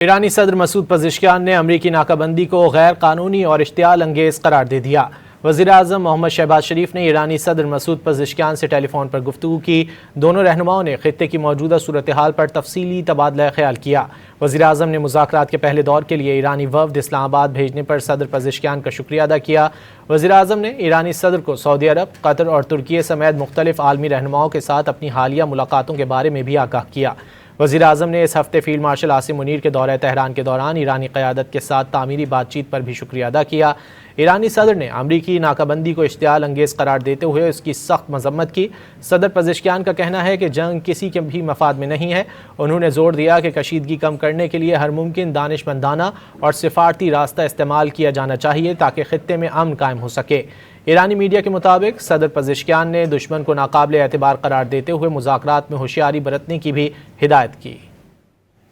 ایرانی صدر Masoud Pezeshkian نے امریکی ناکہ بندی کو غیر قانونی اور اشتعال انگیز قرار دے دیا۔ وزیر اعظم محمد شہباز شریف نے ایرانی صدر مسعود پزشکیان سے ٹیلی فون پر گفتگو کی۔ دونوں رہنماؤں نے خطے کی موجودہ صورتحال پر تفصیلی تبادلہ خیال کیا۔ وزیر اعظم نے مذاکرات کے پہلے دور کے لیے ایرانی وفد اسلام آباد بھیجنے پر صدر پزشکیان کا شکریہ ادا کیا۔ وزیر اعظم نے ایرانی صدر کو سعودی عرب، قطر اور ترکی سمیت مختلف عالمی رہنماؤں کے ساتھ اپنی حالیہ ملاقاتوں کے بارے میں بھی آگاہ کیا۔ وزیر اعظم نے اس ہفتے فیلڈ مارشل عاصم منیر کے دورہ تہران کے دوران ایرانی قیادت کے ساتھ تعمیری بات چیت پر بھی شکریہ ادا کیا۔ ایرانی صدر نے امریکی ناکہ بندی کو اشتعال انگیز قرار دیتے ہوئے اس کی سخت مذمت کی۔ صدر پزشکیان کا کہنا ہے کہ جنگ کسی کے بھی مفاد میں نہیں ہے۔ انہوں نے زور دیا کہ کشیدگی کم کرنے کے لیے ہر ممکن دانشمندانہ اور سفارتی راستہ استعمال کیا جانا چاہیے تاکہ خطے میں امن قائم ہو سکے۔ ایرانی میڈیا کے مطابق صدر پزشکیان نے دشمن کو ناقابل اعتبار قرار دیتے ہوئے مذاکرات میں ہوشیاری برتنے کی بھی ہدایت کی۔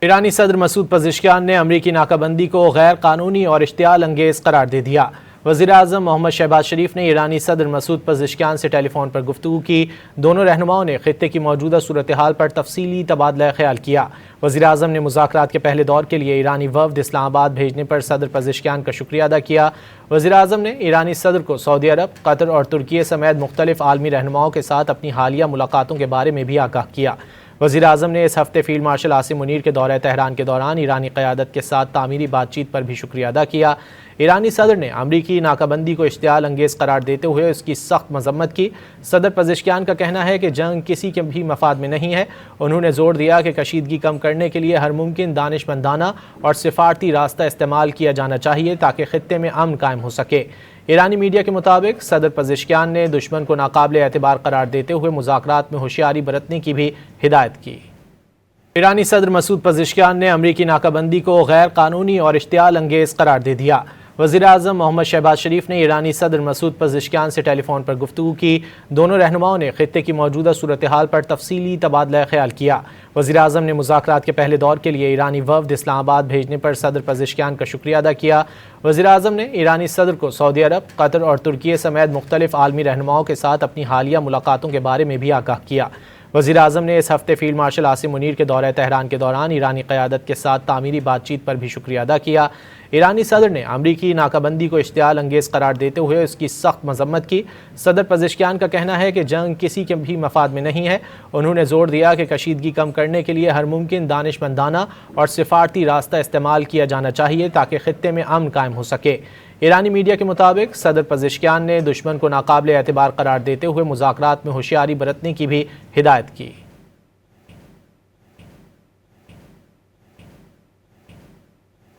ایرانی صدر مسعود پزشکیان نے امریکی ناکہ بندی کو غیر قانونی اور اشتعال انگیز قرار دے دیا۔ وزیر اعظم محمد شہباز شریف نے ایرانی صدر مسعود پزشکیان سے ٹیلی فون پر گفتگو کی۔ دونوں رہنماؤں نے خطے کی موجودہ صورتحال پر تفصیلی تبادلہ خیال کیا۔ وزیر اعظم نے مذاکرات کے پہلے دور کے لیے ایرانی وفد اسلام آباد بھیجنے پر صدر پزشکیان کا شکریہ ادا کیا۔ وزیر اعظم نے ایرانی صدر کو سعودی عرب، قطر اور ترکی سمیت مختلف عالمی رہنماؤں کے ساتھ اپنی حالیہ ملاقاتوں کے بارے میں بھی آگاہ کیا۔ وزیر اعظم نے اس ہفتے فیلڈ مارشل عاصم منیر کے دورہ تہران کے دوران ایرانی قیادت کے ساتھ تعمیری بات چیت پر بھی شکریہ ادا کیا۔ ایرانی صدر نے امریکی ناکہ بندی کو اشتعال انگیز قرار دیتے ہوئے اس کی سخت مذمت کی۔ صدر پزشکیان کا کہنا ہے کہ جنگ کسی کے بھی مفاد میں نہیں ہے۔ انہوں نے زور دیا کہ کشیدگی کم کرنے کے لیے ہر ممکن دانشمندانہ اور سفارتی راستہ استعمال کیا جانا چاہیے تاکہ خطے میں امن قائم ہو سکے۔ ایرانی میڈیا کے مطابق صدر پزشکیان نے دشمن کو ناقابل اعتبار قرار دیتے ہوئے مذاکرات میں ہوشیاری برتنے کی بھی ہدایت کی۔ ایرانی صدر مسعود پزشکیان نے امریکی ناکہ بندی کو غیر قانونی اور اشتعال انگیز قرار دے دیا۔ وزیر اعظم محمد شہباز شریف نے ایرانی صدر مسعود پزشکیان سے ٹیلی فون پر گفتگو کی۔ دونوں رہنماؤں نے خطے کی موجودہ صورتحال پر تفصیلی تبادلہ خیال کیا۔ وزیر اعظم نے مذاکرات کے پہلے دور کے لیے ایرانی وفد اسلام آباد بھیجنے پر صدر پزشکیان کا شکریہ ادا کیا۔ وزیر اعظم نے ایرانی صدر کو سعودی عرب، قطر اور ترکی سمیت مختلف عالمی رہنماؤں کے ساتھ اپنی حالیہ ملاقاتوں کے بارے میں بھی آگاہ کیا۔ وزیر اعظم نے اس ہفتے فیلڈ مارشل عاصم منیر کے دورہ تہران کے دوران ایرانی قیادت کے ساتھ تعمیری بات چیت پر بھی شکریہ ادا کیا۔ ایرانی صدر نے امریکی ناکہ بندی کو اشتعال انگیز قرار دیتے ہوئے اس کی سخت مذمت کی۔ صدر پزشکیان کا کہنا ہے کہ جنگ کسی کے بھی مفاد میں نہیں ہے۔ انہوں نے زور دیا کہ کشیدگی کم کرنے کے لیے ہر ممکن دانشمندانہ اور سفارتی راستہ استعمال کیا جانا چاہیے تاکہ خطے میں امن قائم ہو سکے۔ ایرانی میڈیا کے مطابق صدر پزشکیان نے دشمن کو ناقابل اعتبار قرار دیتے ہوئے مذاکرات میں ہوشیاری برتنے کی بھی ہدایت کی۔